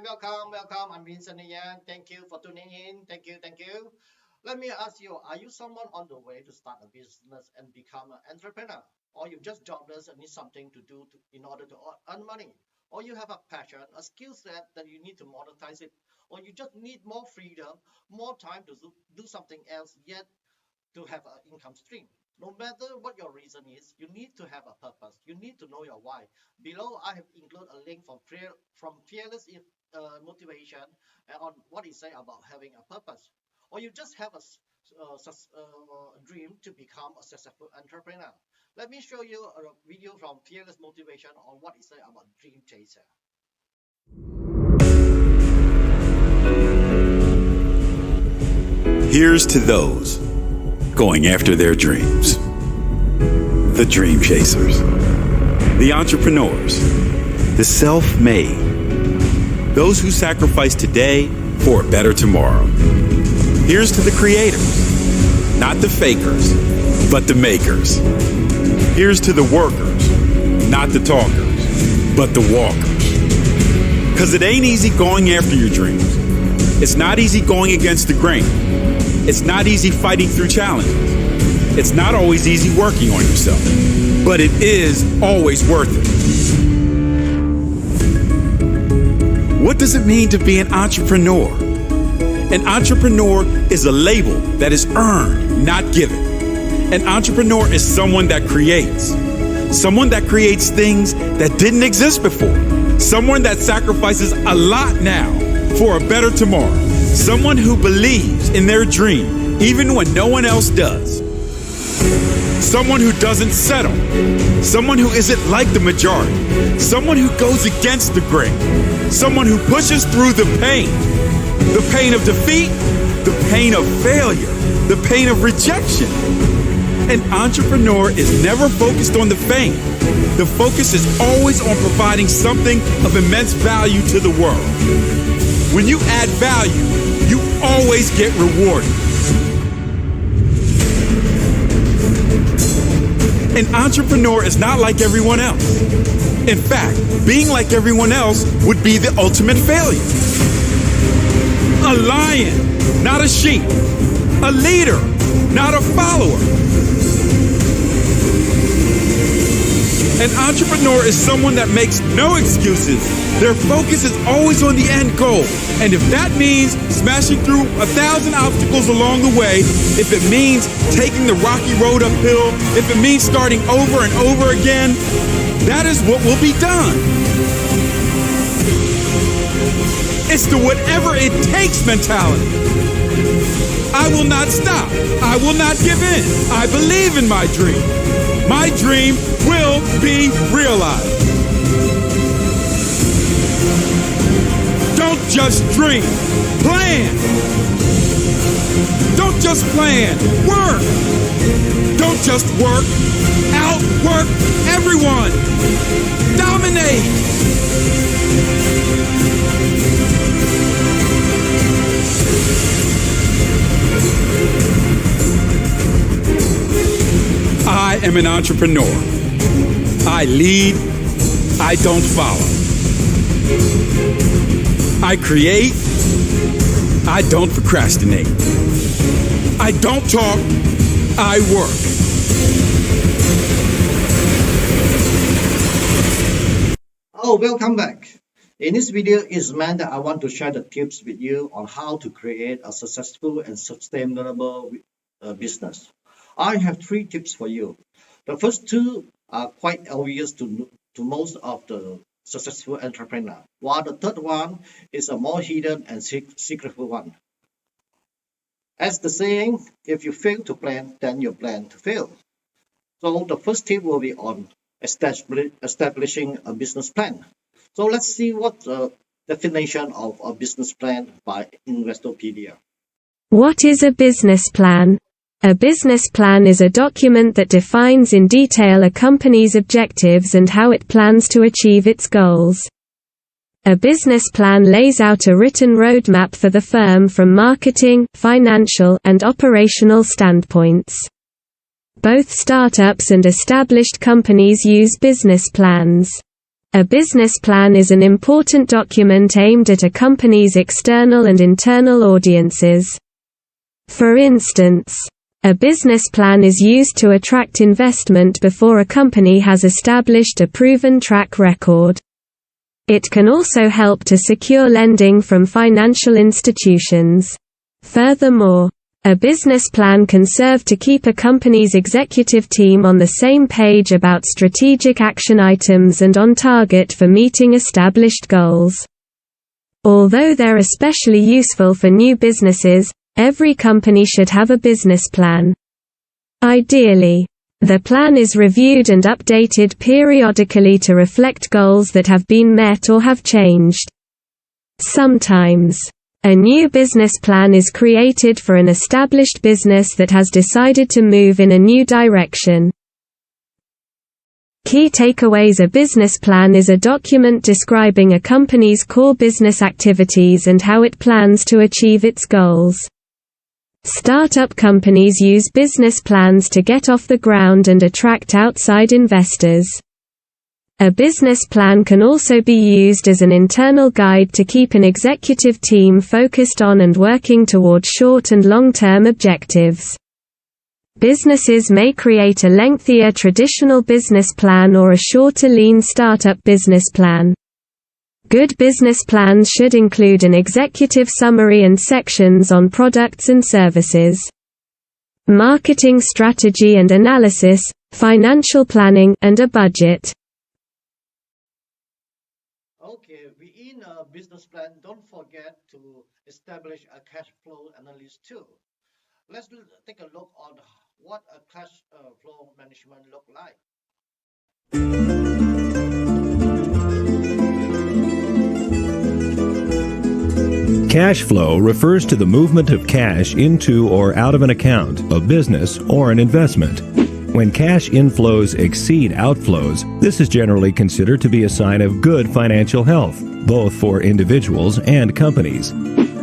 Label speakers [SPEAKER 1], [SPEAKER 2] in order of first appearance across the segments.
[SPEAKER 1] welcome. I'm Vincent Nguyen. Thank you for tuning in. Thank you. Let me ask you, are you someone on the way to start a business and become an entrepreneur? Or you just jobless and need something to do in order to earn money? Or you have a passion, a skill set that you need to monetize it? Or you just need more freedom, more time to do something else, yet to have an income stream. No matter what your reason is, you need to have a purpose. You need to know your why. Below, I have included a link from Fearless Motivation on what it say about having a purpose. Or you just have a dream to become a successful entrepreneur. Let me show you a video from Fearless Motivation on what it say about dream chaser.
[SPEAKER 2] Here's to those going after their dreams. The dream chasers, the entrepreneurs, the self-made, those who sacrifice today for a better tomorrow. Here's to the creators, not the fakers, but the makers. Here's to the workers, not the talkers, but the walkers. 'Cause it ain't easy going after your dreams. It's not easy going against the grain. It's not easy fighting through challenges. It's not always easy working on yourself, but it is always worth it. What does it mean to be an entrepreneur? An entrepreneur is a label that is earned, not given. An entrepreneur is someone that creates. Someone that creates things that didn't exist before. Someone that sacrifices a lot now for a better tomorrow. Someone who believes in their dream even when no one else does. Someone who doesn't settle. Someone who isn't like the majority. Someone who goes against the grain. Someone who pushes through the pain. The pain of defeat, the pain of failure, the pain of rejection. An entrepreneur is never focused on the fame. The focus is always on providing something of immense value to the world. When you add value, you always get rewarded. An entrepreneur is not like everyone else. In fact, being like everyone else would be the ultimate failure. A lion, not a sheep. A leader, not a follower. An entrepreneur is someone that makes no excuses. Their focus is always on the end goal. And if that means smashing through 1,000 obstacles along the way, if it means taking the rocky road uphill, if it means starting over and over again, that is what will be done. It's the whatever it takes mentality. I will not stop. I will not give in. I believe in my dream. My dream will be realized. Don't just dream. Plan. Don't just plan. Work. Don't just work. Outwork everyone. Dominate. I am an entrepreneur. I lead, I don't follow. I create, I don't procrastinate. I don't talk, I work.
[SPEAKER 1] Oh, welcome back. In this video is meant that I want to share the tips with you on how to create a successful and sustainable business. I have 3 tips for you. The first 2 are quite obvious to most of the successful entrepreneur, while the third one is a more hidden and secret one. As the saying, if you fail to plan, then you plan to fail. So the first tip will be on establishing a business plan. So let's see what the definition of a business plan by Investopedia.
[SPEAKER 3] What is a business plan? A business plan is a document that defines in detail a company's objectives and how it plans to achieve its goals. A business plan lays out a written roadmap for the firm from marketing, financial, and operational standpoints. Both startups and established companies use business plans. A business plan is an important document aimed at a company's external and internal audiences. For instance, a business plan is used to attract investment before a company has established a proven track record. It can also help to secure lending from financial institutions. Furthermore, a business plan can serve to keep a company's executive team on the same page about strategic action items and on target for meeting established goals. Although they're especially useful for new businesses, every company should have a business plan. Ideally, the plan is reviewed and updated periodically to reflect goals that have been met or have changed. Sometimes, a new business plan is created for an established business that has decided to move in a new direction. Key takeaways: a business plan is a document describing a company's core business activities and how it plans to achieve its goals. Startup companies use business plans to get off the ground and attract outside investors. A business plan can also be used as an internal guide to keep an executive team focused on and working toward short and long-term objectives. Businesses may create a lengthier traditional business plan or a shorter lean startup business plan. Good business plans should include an executive summary and sections on products and services, marketing strategy and analysis, financial planning, and a budget.
[SPEAKER 1] Okay, we in a business plan, don't forget to establish a cash flow analysis too. Let's take a look on what a cash flow management look like.
[SPEAKER 4] Cash flow refers to the movement of cash into or out of an account, a business, or an investment. When cash inflows exceed outflows, this is generally considered to be a sign of good financial health, both for individuals and companies.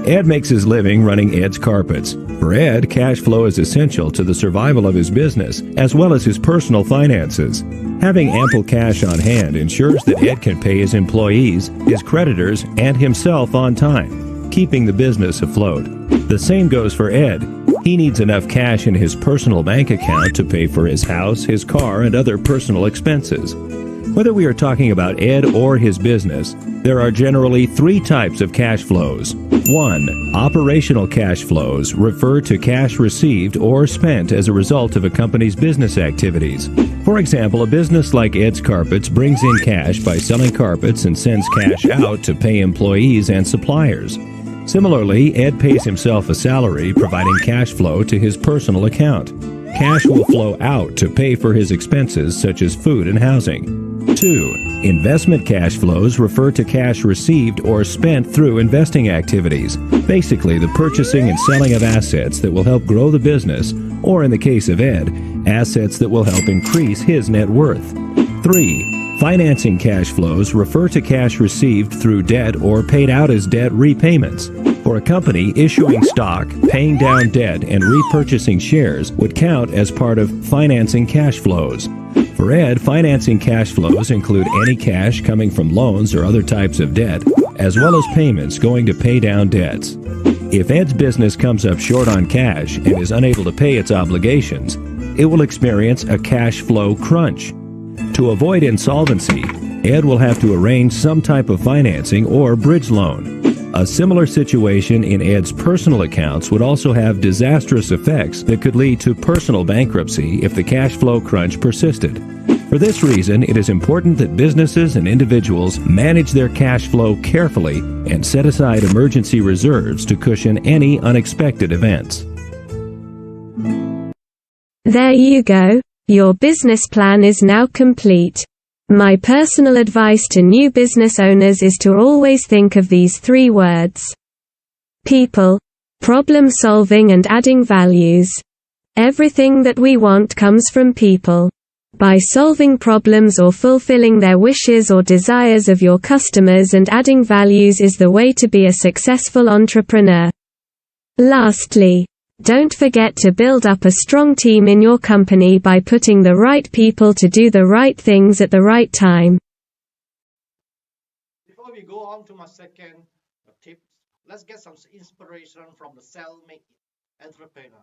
[SPEAKER 4] Ed makes his living running Ed's Carpets. For Ed, cash flow is essential to the survival of his business as well as his personal finances. Having ample cash on hand ensures that Ed can pay his employees, his creditors, and himself on time, keeping the business afloat. The same goes for Ed. He needs enough cash in his personal bank account to pay for his house, his car, and other personal expenses. Whether we are talking about Ed or his business, there are generally three types of cash flows. 1. Operational cash flows refer to cash received or spent as a result of a company's business activities. For example, a business like Ed's Carpets brings in cash by selling carpets and sends cash out to pay employees and suppliers. Similarly, Ed pays himself a salary, providing cash flow to his personal account. Cash will flow out to pay for his expenses such as food and housing. 2. Investment cash flows refer to cash received or spent through investing activities, basically the purchasing and selling of assets that will help grow the business, or in the case of Ed, assets that will help increase his net worth. 3. Financing cash flows refer to cash received through debt or paid out as debt repayments. For a company, issuing stock, paying down debt, and repurchasing shares would count as part of financing cash flows. For Ed, financing cash flows include any cash coming from loans or other types of debt, as well as payments going to pay down debts. If Ed's business comes up short on cash and is unable to pay its obligations, it will experience a cash flow crunch. To avoid insolvency, Ed will have to arrange some type of financing or bridge loan. A similar situation in Ed's personal accounts would also have disastrous effects that could lead to personal bankruptcy if the cash flow crunch persisted. For this reason, it is important that businesses and individuals manage their cash flow carefully and set aside emergency reserves to cushion any unexpected events.
[SPEAKER 3] There you go. Your business plan is now complete. My personal advice to new business owners is to always think of these three words: people, problem solving, and adding values. Everything that we want comes from people. By solving problems or fulfilling their wishes or desires of your customers and adding values is the way to be a successful entrepreneur. Lastly, don't forget to build up a strong team in your company by putting the right people to do the right things at the right time.
[SPEAKER 1] my second tip. Let's get some inspiration from the self-made entrepreneur.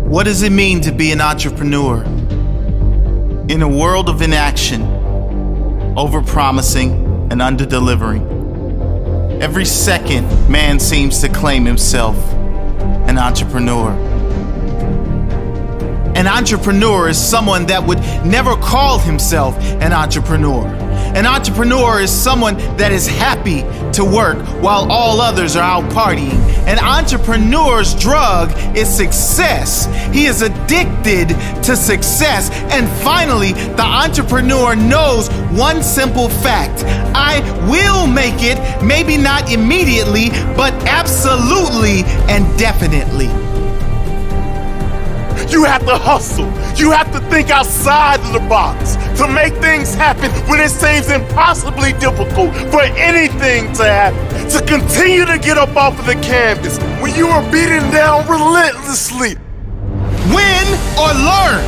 [SPEAKER 5] What does it mean to be an entrepreneur? In a world of inaction, overpromising and underdelivering, every second man seems to claim himself an entrepreneur. An entrepreneur is someone that would never call himself an entrepreneur. An entrepreneur is someone that is happy to work while all others are out partying. An entrepreneur's drug is success. He is addicted to success. And finally, the entrepreneur knows one simple fact: I will make it, maybe not immediately, but absolutely and definitely.
[SPEAKER 6] You have to hustle. You have to think outside of the box to make things happen when it seems impossibly difficult for anything to happen. To continue to get up off of the canvas when you are beaten down relentlessly.
[SPEAKER 5] Win or learn.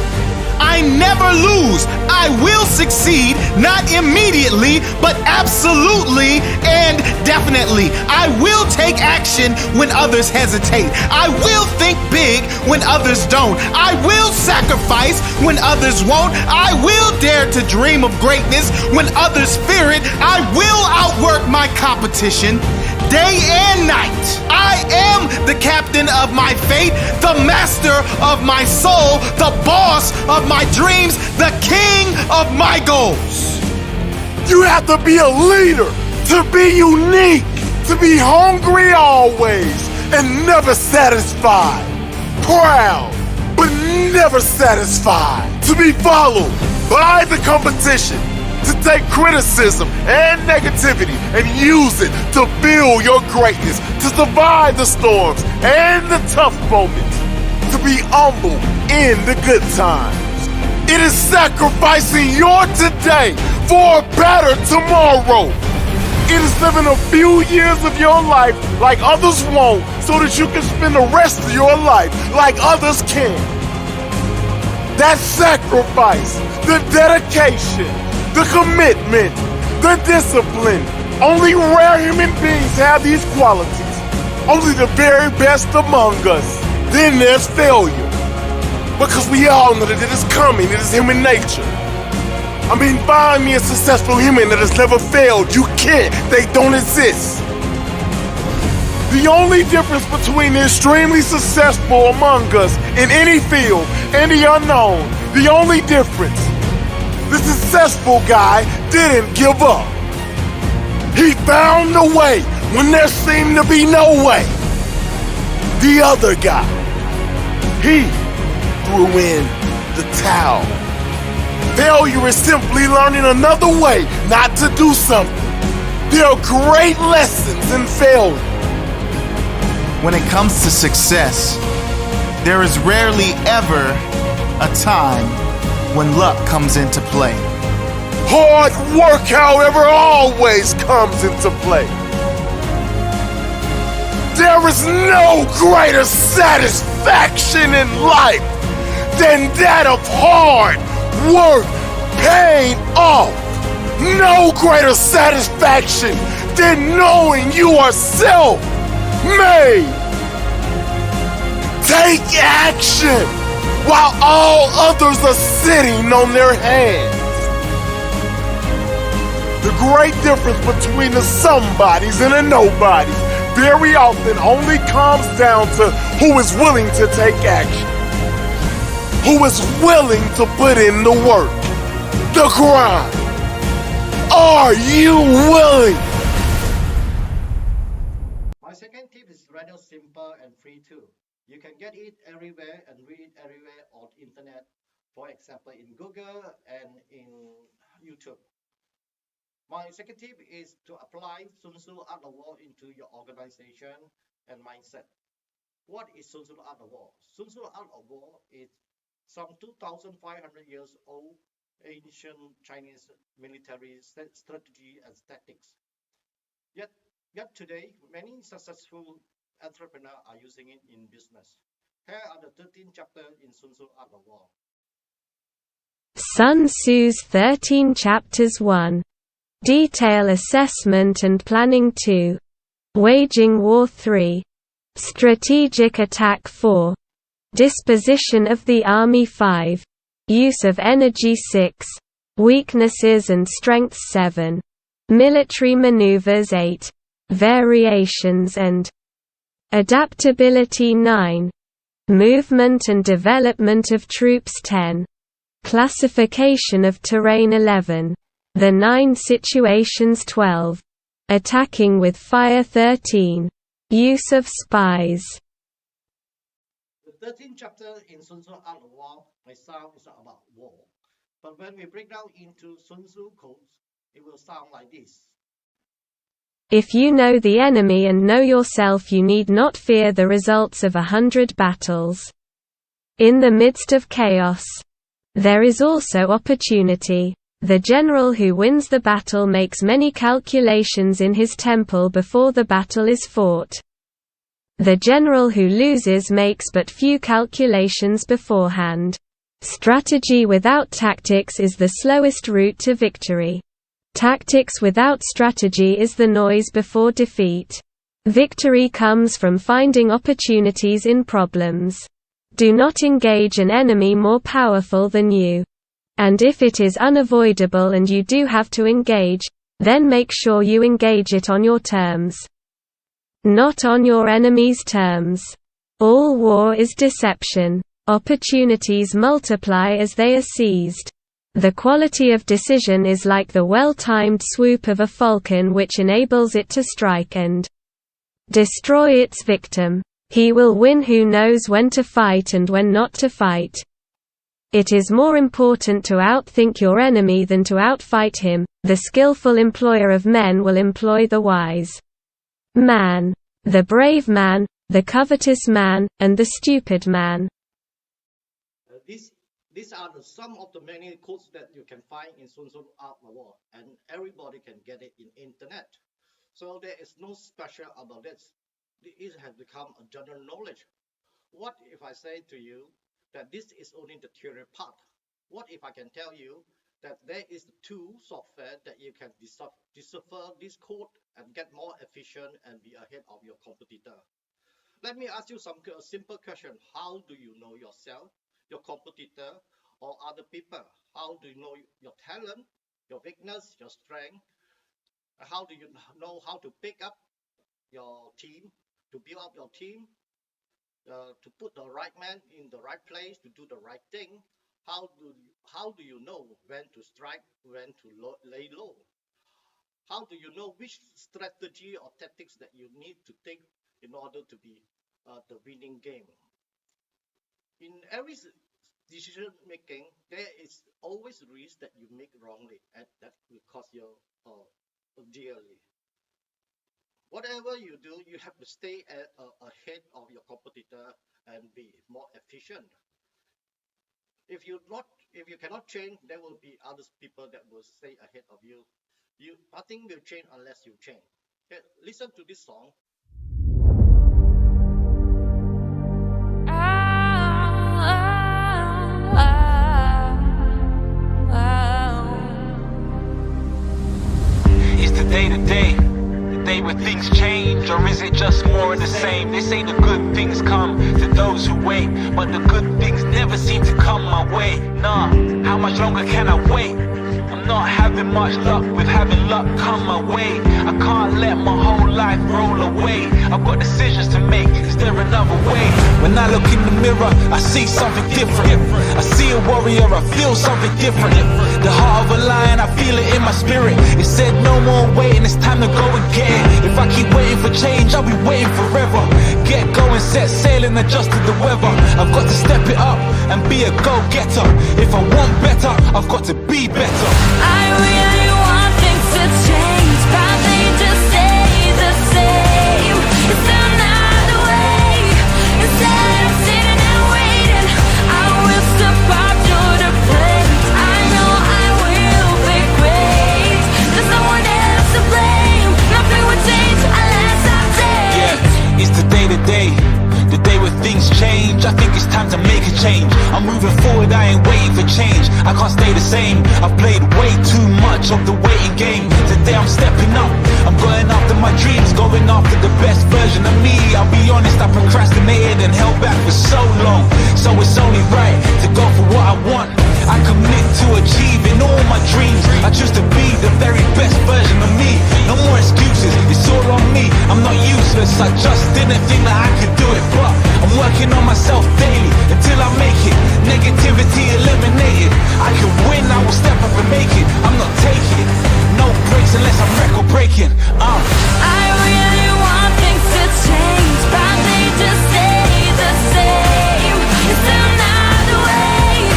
[SPEAKER 5] I never lose. I will succeed, not immediately, but absolutely and definitely. I will take action when others hesitate. I will think big when others don't. I will sacrifice when others won't. I will dare to dream of greatness when others fear it. I will outwork my competition day and night. I am the captain of my fate, the master of my soul, the boss of my dreams, the king of my goals.
[SPEAKER 6] You have to be a leader, to be unique, to be hungry always and never satisfied. Proud, but never satisfied. To be followed by the competition. To take criticism and negativity and use it to build your greatness, to survive the storms and the tough moments, to be humble in the good times. It is sacrificing your today for a better tomorrow. It is living a few years of your life like others won't, so that you can spend the rest of your life like others can. That sacrifice, the dedication, the commitment, the discipline. Only rare human beings have these qualities. Only the very best among us. Then there's failure. Because we all know that it is coming. It is human nature. I mean, find me a successful human that has never failed. You can't. They don't exist. The only difference between the extremely successful among us in any field and the unknown, the only difference, the successful guy didn't give up. He found a way when there seemed to be no way. The other guy, he threw in the towel. Failure is simply learning another way not to do something. There are great lessons in failure.
[SPEAKER 5] When it comes to success, there is rarely ever a time when luck comes into play.
[SPEAKER 6] Hard work, however, always comes into play. There is no greater satisfaction in life than that of hard work paying off. No greater satisfaction than knowing you are self-made. Take action while all others are sitting on their hands. The great difference between the somebodies and the nobodies very often only comes down to who is willing to take action, who is willing to put in the work, the grind. Are you willing?
[SPEAKER 1] My second tip is rather simple and free too. You can get it everywhere and read it everywhere on internet, for example in Google and in YouTube. My second tip is to apply Sun Tzu Art of War into your organization and mindset. What is Sun Tzu Art of War? Sun Tzu Art of War is some 2,500 years old ancient Chinese military strategy and tactics. Yet, yet today, many successful entrepreneurs are using it in business. Here are the 13 chapters in Sun Tzu Art of War.
[SPEAKER 3] Sun Tzu's 13 Chapters 1. Detail Assessment and Planning 2. Waging War 3. Strategic Attack 4. Disposition of the Army 5. Use of Energy 6. Weaknesses and Strengths 7. Military Maneuvers 8. Variations and Adaptability 9. Movement and Development of Troops 10. Classification of Terrain 11. The 9 Situations 12. Attacking with Fire 13. Use of Spies.
[SPEAKER 1] The 13th chapter in Sun Tzu Art of War may sound is about war, but when we break down into Sun Tzu codes, it will sound like this.
[SPEAKER 3] If you know the enemy and know yourself, you need not fear the results of 100 battles. In the midst of chaos, there is also opportunity. The general who wins the battle makes many calculations in his temple before the battle is fought. The general who loses makes but few calculations beforehand. Strategy without tactics is the slowest route to victory. Tactics without strategy is the noise before defeat. Victory comes from finding opportunities in problems. Do not engage an enemy more powerful than you. And if it is unavoidable and you do have to engage, then make sure you engage it on your terms. Not on your enemy's terms. All war is deception. Opportunities multiply as they are seized. The quality of decision is like the well-timed swoop of a falcon, which enables it to strike and destroy its victim. He will win who knows when to fight and when not to fight. It is more important to outthink your enemy than to outfight him. The skillful employer of men will employ the wise man, the brave man, the covetous man, and the stupid man.
[SPEAKER 1] These are some of the many quotes that you can find in Sun Tzu Art of War, and everybody can get it in internet. So there is no special about this. It has become a general knowledge. What if I say to you that this is only the theory part? What if I can tell you that there is a tool software that you can decipher this code and get more efficient and be ahead of your competitor? Let me ask you some simple question. How do you know yourself, your competitor, or other people? How do you know your talent, your weakness, your strength? How do you know how to pick up your team, to build up your team, to put the right man in the right place, to do the right thing? How do you know when to strike, when to lay low? How do you know which strategy or tactics that you need to take in order to be the winning game? In every decision making, there is always risk that you make wrongly, and that will cost you dearly. Whatever you do, you have to stay ahead of your competitor and be more efficient. If you cannot change, there will be other people that will stay ahead of you. Nothing will change unless you change. Okay, listen to this song.
[SPEAKER 7] It's the day-to-day, the day where things change, or is it just more of the same? They say the good things come to those who wait, but the good things never seem to come my way. Nah, how much longer can I wait? I'm not having much luck with having luck come my way. I can't let my whole life roll away. I've got decisions to make, is there another way? When I look in the mirror, I see something different. I see a warrior, I feel something different. The heart of a lion, I feel it in my spirit. It said no more waiting, it's time to go and get it. If I keep waiting for change, I'll be waiting forever. Get going, set sail and adjust to the weather. I've got to step it up and be a go-getter. If I want better, I've got to be better.
[SPEAKER 8] I really want things to change, but they just stay the same. Is there another way? Instead of sitting and waiting, I will step up to the plate. I know I will be great. There's no one else to blame. Nothing will change unless I take.
[SPEAKER 7] Yeah, it's the day-to-day, the day where things change. I think it's time to make a change. I'm moving forward, I ain't waiting for change. I can't stay game. I've played way too much of the waiting game. Today I'm stepping up, I'm going after my dreams, going after the best version of me. I'll be honest, I procrastinated and held back for so long. So it's only right to go for what I want. I commit to achieving all my dreams. I choose to be the very best version of me. No more excuses, it's all on me. I'm not useless, I just didn't think that I could do it. But I'm working on myself daily until I make it. Negativity eliminated. I can win, I will step up and make it. I'm not taking no breaks unless I'm record breaking.
[SPEAKER 8] I really want things to change, but they just stay the same. Is there another way?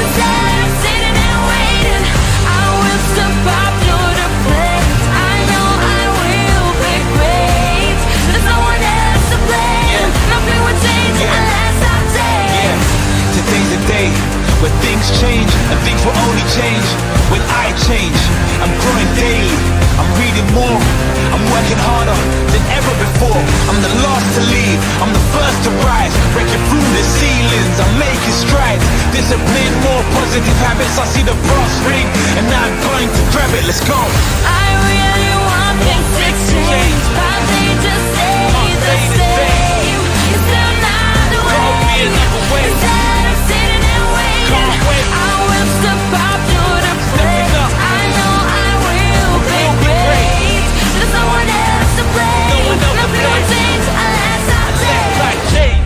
[SPEAKER 8] Instead of sitting and waiting, I will step up to the plate. I know I will be great. There's no one else to blame. Nothing will change unless I take.
[SPEAKER 7] Today's the day where things change, and things will only change when I change. I'm growing daily, I'm reading more, I'm working harder than ever before. I'm the last to leave, I'm the first to rise, breaking through the ceilings, I'm making strides. Discipline, more positive habits, I see the brass ring, and now I'm going to grab it. Let's go.
[SPEAKER 8] I really want things to change, but they just stay the same. Is there another way? Instead of sitting and waiting, I will step up to the plate. I know I will be great. There's no one else to blame. Nothing will change unless I take.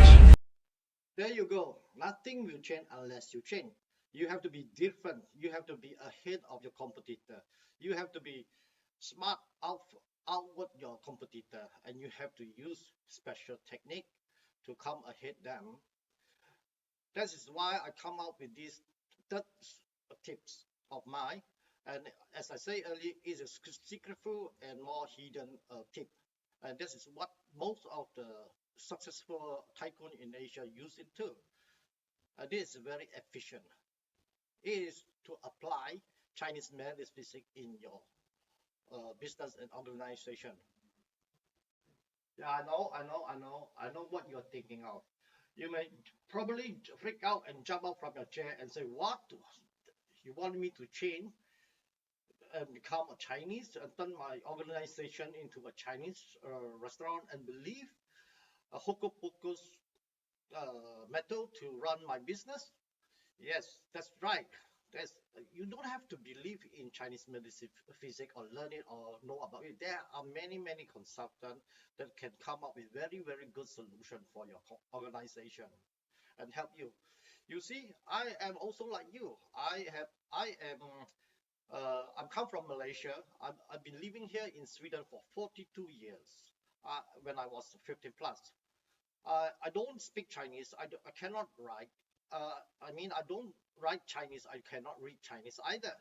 [SPEAKER 1] There you go. Nothing will change unless you change. You have to be different. You have to be ahead of your competitor. You have to be smart outward your competitor, and you have to use special technique to come ahead them. That is why I come up with these third tips of mine. And as I say earlier, it's a secretful and more hidden tip. And this is what most of the successful tycoon in Asia use it too. This is very efficient. It is to apply Chinese metaphysics in your business and organization. Yeah, I know what you're thinking of. You may probably freak out and jump out from your chair and say, "What? You want me to change and become a Chinese and turn my organization into a Chinese restaurant and believe a hocus pocus method to run my business?" Yes, that's right. You don't have to believe in Chinese metaphysics or learn it or know about it. There are many consultants that can come up with very good solution for your organization and help you. You see, I am also like you. I'm come from Malaysia. I've been living here in Sweden for 42 years. When I was 15 plus. I don't speak Chinese. I cannot write. I don't write Chinese. I cannot read Chinese either.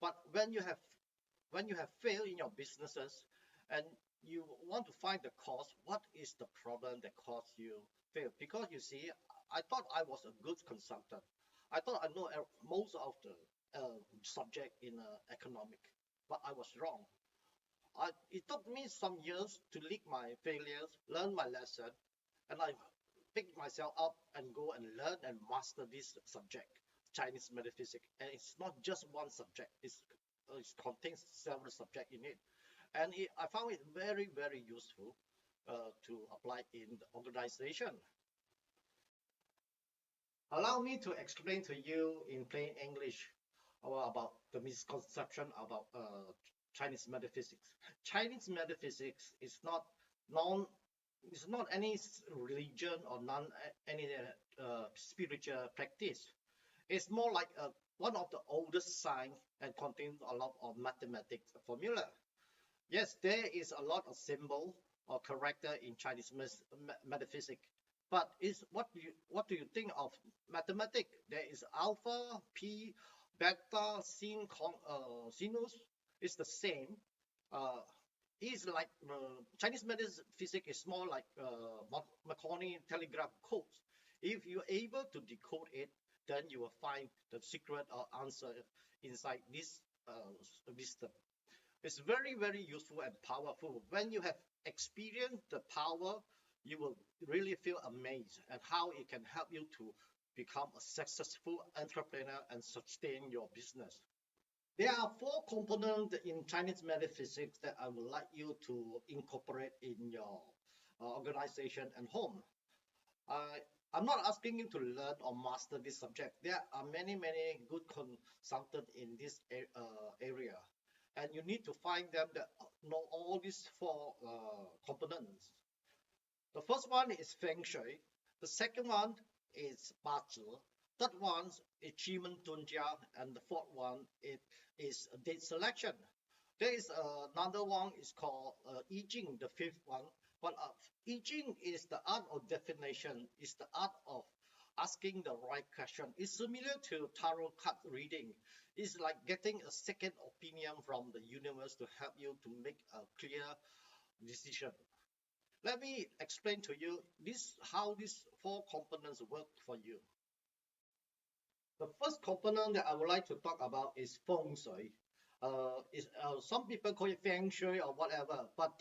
[SPEAKER 1] But when you have failed in your businesses and you want to find the cause, what is the problem that caused you fail? Because you see, I thought I was a good consultant. I thought I know most of the subject in economic, but I was wrong. It took me some years to lick my failures, learn my lesson, and I pick myself up and go and learn and master this subject, Chinese metaphysics. And it's not just one subject; it contains several subjects in it. And I found it very useful to apply in the organization. Allow me to explain to you in plain English about the misconception about Chinese metaphysics. Chinese metaphysics is not non it's not any religion or none any spiritual practice. It's more like one of the oldest science and contains a lot of mathematics formula. Yes, there is a lot of symbol or character in Chinese metaphysics, but is what do you think of mathematics? There is alpha, p, beta, sin, sinus. It's the same. Uh, is like Chinese metaphysics is more like Marconi telegraph codes. If you're able to decode it, then you will find the secret or answer inside this wisdom. It's very useful and powerful. When you have experienced the power, you will really feel amazed at how it can help you to become a successful entrepreneur and sustain your business. There are four components in Chinese metaphysics that I would like you to incorporate in your organization and home. I'm not asking you to learn or master this subject. There are many, many good consultants in this area, and you need to find them that know all these four components. The first one is Feng Shui. The second one is Bazi. Third one is Qimeng Dunjia, and the fourth one is date selection. There is another one is called I Ching, the fifth one. But I Ching is the art of definition, is the art of asking the right question. It's similar to tarot card reading. It's like getting a second opinion from the universe to help you to make a clear decision. Let me explain to you how these four components work for you. The first component that I would like to talk about is Feng Shui. Some people call it Feng Shui or whatever, but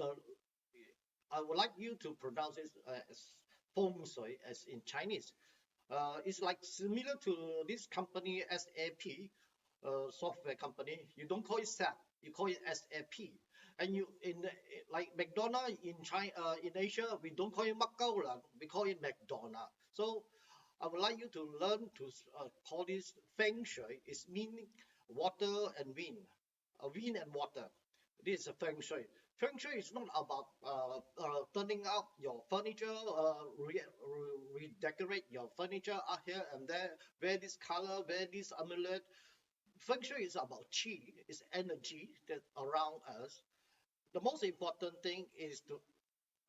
[SPEAKER 1] I would like you to pronounce it as Feng Shui as in Chinese. It's like similar to this company SAP, software company. You don't call it SAP, you call it SAP. And you like McDonald's in China, in Asia, we don't call it McDonald's, we call it McDonald's. So I would like you to learn to call this Feng Shui. It's meaning water and wind, wind and water. This is a Feng Shui. Feng Shui is not about turning out your furniture, redecorate your furniture out here and there, wear this color, wear this amulet. Feng Shui is about qi, it's energy that around us. The most important thing is to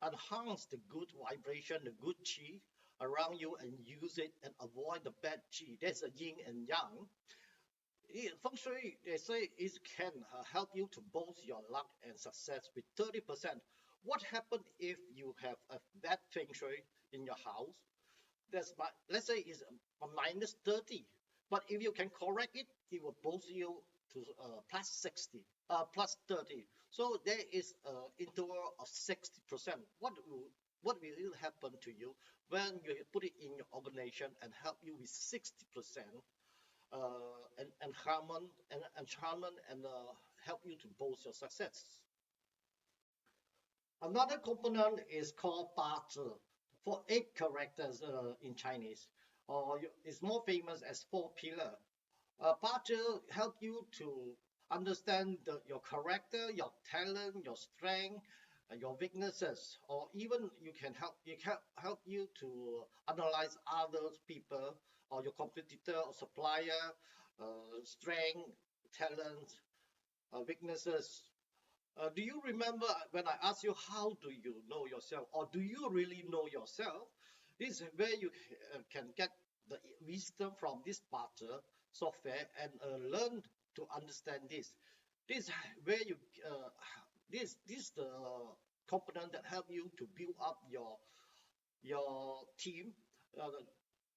[SPEAKER 1] enhance the good vibration, the good qi around you and use it and avoid the bad qi. There's a yin and yang. Feng Shui, they say, it can help you to boost your luck and success with 30%. What happens if you have a bad Feng Shui in your house? Let's say it's a minus 30. But if you can correct it, it will boost you to plus 60, plus 30. So there is an interval of 60%. What will happen to you when you put it in your organization and help you with 60% enchantment and help you to boost your success? Another component is called Bazi, for 8 characters in Chinese, or it's more famous as 4 pillars. Bazi help you to understand your character, your talent, your strength, your weaknesses, or even you can help you to analyze other people or your competitor or supplier, strength, talent, weaknesses. Do you remember when I asked you how do you know yourself, or do you really know yourself? This is where you can get the wisdom from this Bazi software and learn to understand this. This where you this the component that help you to build up your team,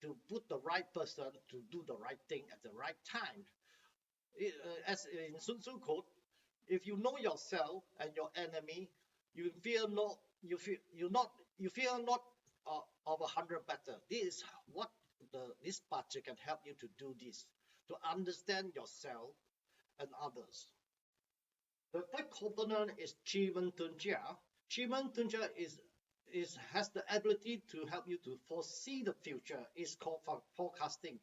[SPEAKER 1] to put the right person to do the right thing at the right time. As in Sun Tzu quote, if you know yourself and your enemy, you fear not of 100 better. This is what this Bazi can help you to do this, to understand yourself and others. The third component is Qimeng Dunjia. Qimeng Dunjia has the ability to help you to foresee the future. It's called forecasting.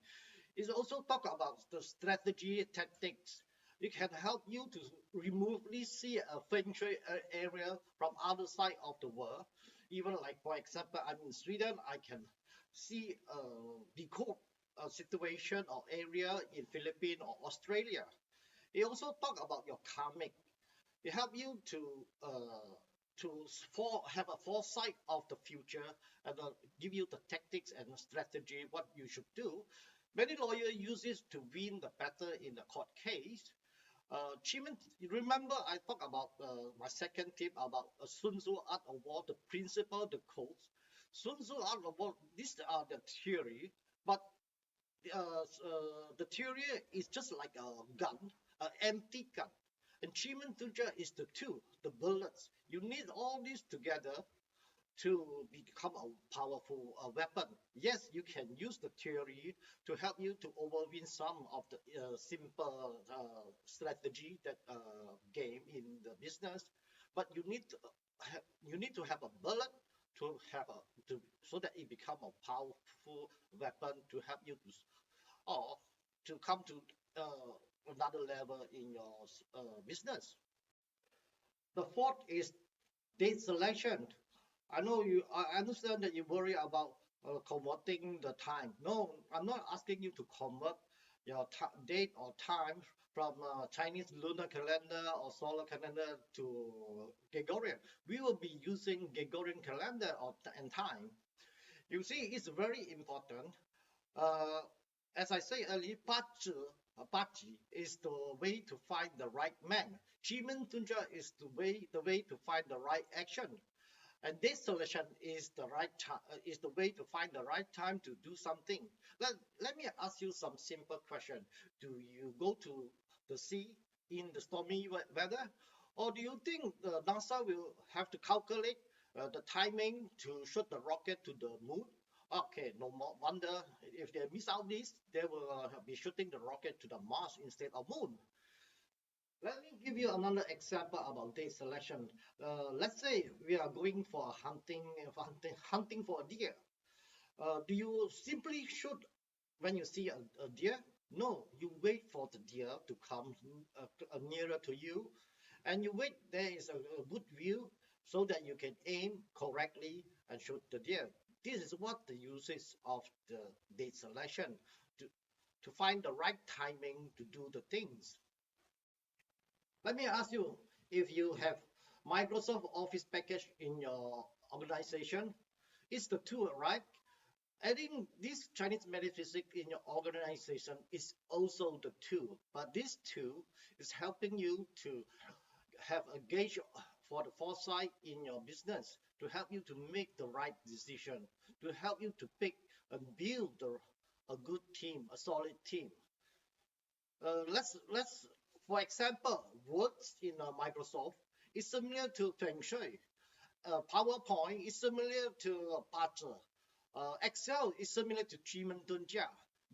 [SPEAKER 1] It also talk about the strategy tactics. It can help you to remotely see a Feng Shui area from other side of the world. Even like, for example, I'm in Sweden, I can see decode a situation or area in Philippines or Australia. It also talk about your karmic. It help you to have a foresight of the future and give you the tactics and strategy what you should do. Many lawyers use this to win the battle in the court case. Remember I talked about my second tip about Sun Tzu Art of War, the principle, the codes. Sun Tzu Art of War, these are the theory, but the theory is just like a gun, an empty gun. And Qimeng Dunjia is the two, the bullets. You need all these together to become a powerful weapon. Yes, you can use the theory to help you to overwin some of the simple strategy that game in the business, but you need to have a bullet to have a to so that it become a powerful weapon to help you to or to come to another level in your business. The fourth is date selection. I know you. I understand that you worry about converting the time. No, I'm not asking you to convert your date or time from Chinese lunar calendar or solar calendar to Gregorian. We will be using Gregorian calendar and time. You see, it's very important. Uh, as I say earlier, Pachi is the way to find the right man. Chimen Tunja is the way to find the right action. And this solution is the is the way to find the right time to do something. Let me ask you some simple question. Do you go to the sea in the stormy weather, or do you think the NASA will have to calculate the timing to shoot the rocket to the moon? Okay, no more wonder if they miss out this, they will be shooting the rocket to the Mars instead of moon. Let me give you another example about date selection. Let's say we are going for hunting for a deer. Do you simply shoot when you see a deer? No, you wait for the deer to come nearer to you, and you wait there is a good view so that you can aim correctly and shoot the deer. This is what the uses of the date selection to find the right timing to do the things. Let me ask you, if you have Microsoft Office package in your organization, it's the tool, right? Adding this Chinese metaphysics in your organization is also the tool, but this tool is helping you to have a gauge for the foresight in your business, to help you to make the right decision, to help you to pick and build a good team, a solid team. Let's for example, words in Microsoft is similar to Feng Shui. PowerPoint is similar to Pacha. Excel is similar to Chimen Dunjia.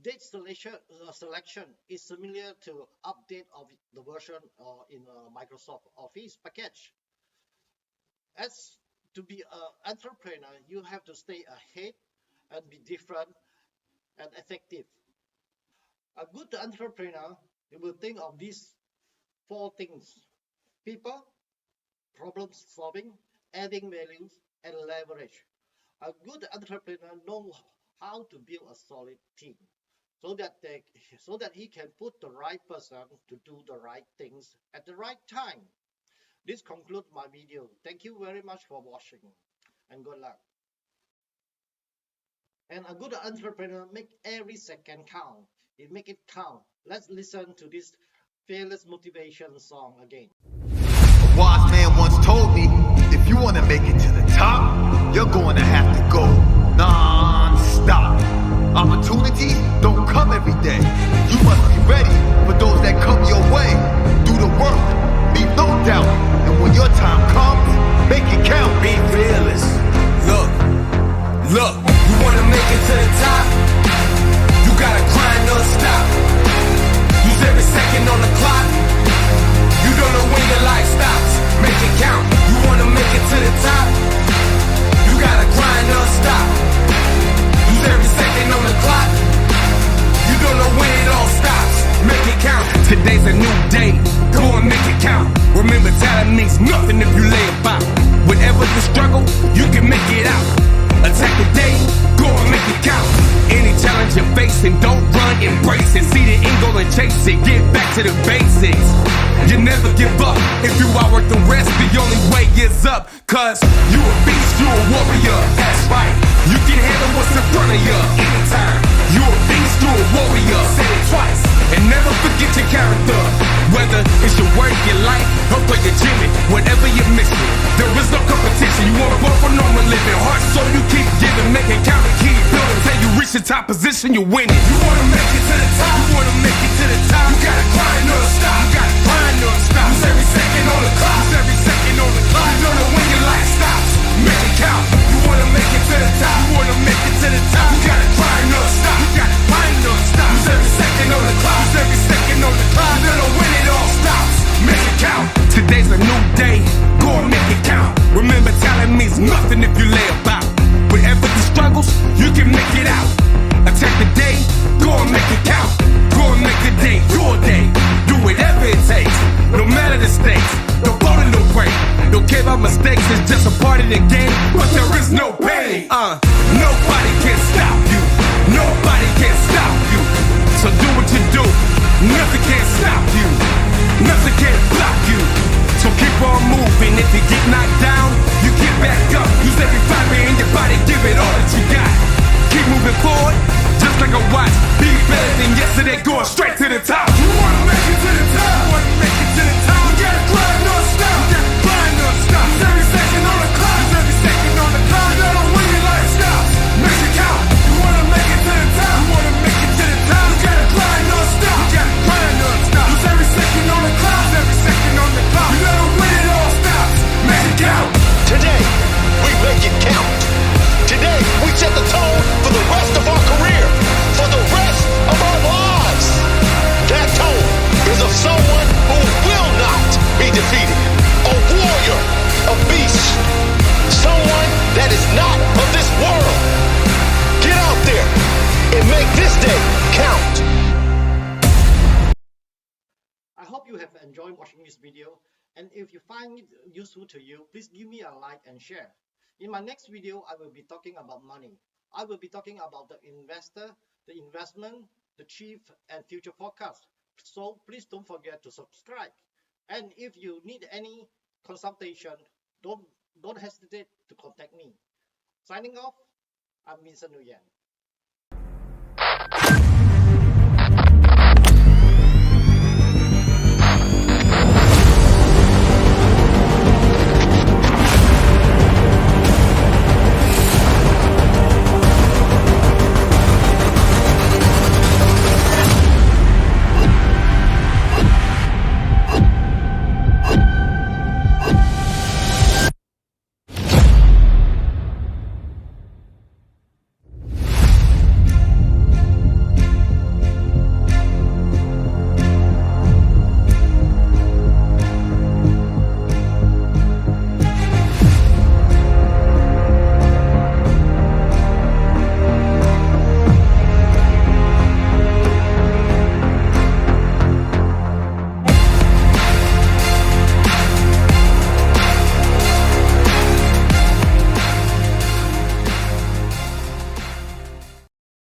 [SPEAKER 1] Date selection is similar to update of the version in Microsoft Office package. As to be an entrepreneur, you have to stay ahead and be different and effective. A good entrepreneur will think of these four things: people, problem solving, adding values, and leverage. A good entrepreneur knows how to build a solid team so that he can put the right person to do the right things at the right time. This concludes my video. Thank you very much for watching, and good luck. And a good entrepreneur make every second count. It make it count. Let's listen to this fearless motivation song again.
[SPEAKER 5] A wise man once told me, if you want to make it to the top, you're going to have to go non-stop. Opportunities don't come every day. You must be ready for those that come your way. Do the work, leave no doubt. And when your time comes, make it count.
[SPEAKER 9] Be fearless. Look, you want to make it to the top? You gotta grind non-stop. Use every second on the clock. You don't know when your life stops. Make it count. You wanna make it to the top? You gotta grind non-stop. Use every second on the clock. You don't know when it all stops. Make it count. Today's a new day. Go and make it count. Remember, talent means nothing if you lay about. Whatever the struggle, you can make it out. Attack the day, go and make it count. Any challenge you're facing, don't run, embrace it. See the end goal and chase it, get back to the basics. You never give up, if you outwork the rest, the only way is up. Cause you a beast, you a warrior, that's right. You can handle what's in front of you, anytime. You a beast, you a warrior, say it twice. And never forget your character. Whether it's your work, your life, or for your gyming, whatever you're missing, there is no competition. You wanna go for normal living, heart, soul, you keep giving, make it count and keep building. Till you reach the top position, you win it. You wanna make it to the top, you wanna make it to the top. You gotta grind non-stop, you gotta grind non-stop. Use every second on the clock, use every second on the clock. You don't know when your life stops, make it count. You nothing if you lay about. Whatever the struggles, you can make it out. Attack the day, go and make it count. Go and make the day your day. Do whatever it takes, no matter the stakes. Don't fall and no pray. Don't care about mistakes, it's just a part of the game. But there is no pain. Nobody can stop you. Nobody can stop you. So do what you do. Nothing can stop you. Nothing can block you. So keep on moving. If you get knocked down, you get back up. Use every fiber in your body, give it all that you got. Keep moving forward, just like a watch. Be better than yesterday, going straight to the top. You wanna make it to the top. You wanna make it to the top. You gotta grind non-stop. You gotta grind non-stop. Use every second on the clock. Use every second on the clock. You know when your life stops, make it count. You wanna make it to the top. You wanna make it to the top. You gotta grind non-stop. You gotta grind non-stop. Use every second on the clock. Use every second on the clock. You know when it all stops, make it count.
[SPEAKER 10] Today, we make it count. Today, we set the tone for the rest of our career, for the rest of our lives. That tone is of someone who will not be defeated. A warrior, a beast, someone that is not of this world. Get out there and make this day count.
[SPEAKER 1] I hope you have enjoyed watching this video, and if you find it useful to you, please give me a like and share. In my next video, I will be talking about money. I will be talking about the investor, the investment, the chief and future forecast. So please don't forget to subscribe. And if you need any consultation, don't hesitate to contact me. Signing off, I'm Vincent Nguyen.